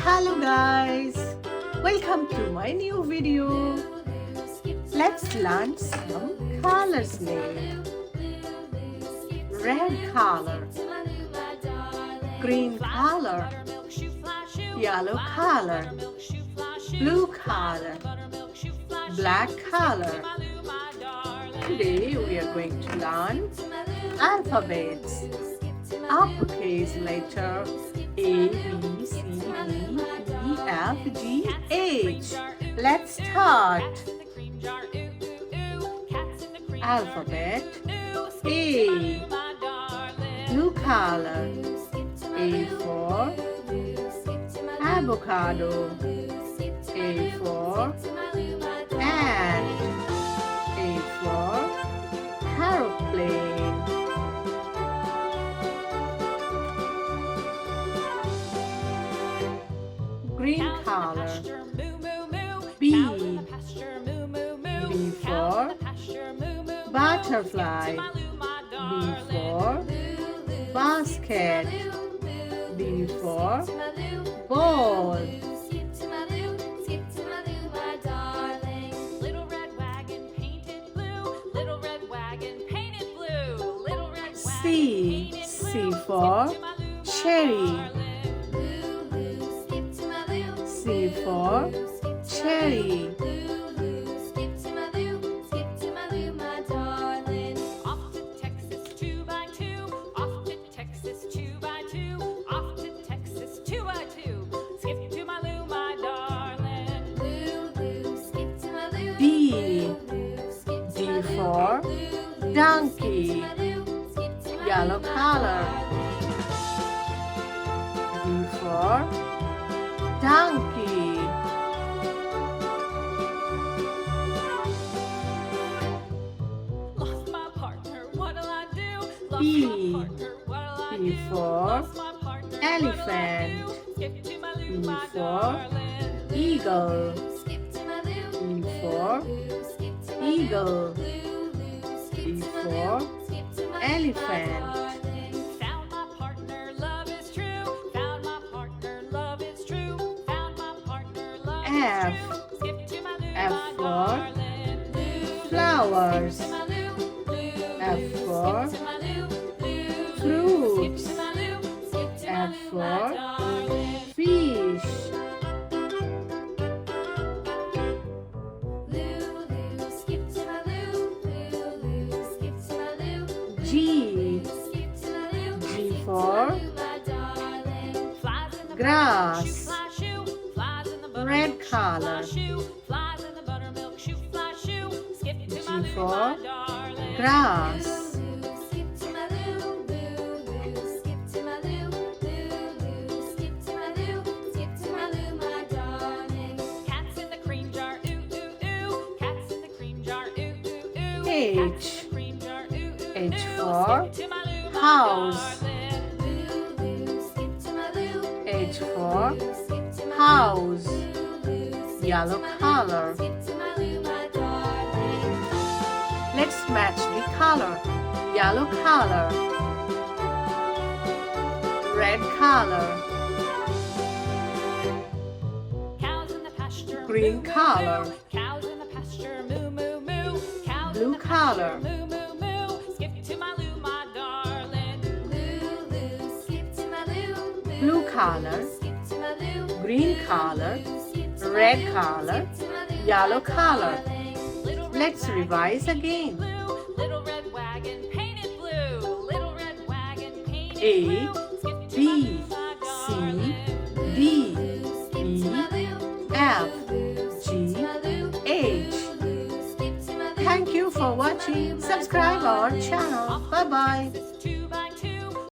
Hello guys, welcome to my new video. Let's learn some colors name. Red color, green color, yellow color, blue color, black color. Today we are going to learn alphabets. Uppercase letter A, B, C, D, E, F, G, H. Let's start. Alphabet A. Blue color. A for avocado. A for ant. A for aeroplane. Green color. B. B for butterfly. B for basket. B for ball. C. C for cherry. C for cherry. D. D for donkey. Yellow color. D for donkey. Lost my partner, what'll I do? Lost E. my partner, what'll I E do? for Lost my partner, elephant. what'll I do? Skip to my E loo, my for darling. eagle. Skip to my loo, E for skip to my eagle. skip E to my for skip to my elephant. darling. Found my partner, love is true. Found my partner, love is true. Found my partner, love F. is true. Skip to my loo, F my for darling. flowers. Skip to my loo, F for skip to my loo, fruits. skip to my loo, skip to my F loo, for my darling. fish. Skip to my loo, skip to my loo, G. skip to my loo, G for my darling. Flies in the grass. buttermilk shoe, fly shoe, flies in the Red buttermilk color. shoe, flies in the buttermilk shoe, fly shoe. Skip to my G loo, for my darling. grass. Skip to my loo, skip to my loo, skip to my loo, skip to my loo, my darling. Cats in the cream jar, ooh ooh ooh. Cats in the cream jar, ooh ooh ooh. H. Cats in the cream jar, ooh ooh ooh. H for Skip to my loo, my house. darling. Skip to my loo, H for skip to my house. loo, Yellow color. skip to my loo, my darling. Let's match the color. Yellow color. Red color. Cows in the pasture, Green moo, moo, color. moo. Cows in the pasture, moo moo moo. Cows Blue in the pasture, color. moo moo moo. Skip to my loo, my darling. Skip to my loo, Blue color. skip to my loo. Green color. Skip to my Red loo, color. skip to my loo, Yellow my color. darling. Little red Let's wagon, revise again. blue. Little red wagon painted blue. Little red wagon painted A, blue. Skip to B, my loo, my C, darling. D, Skip E, to my loo, F, G, skip to my loo, H. skip to my loo. Thank you for watching. Subscribe our channel. Bye bye. Texas to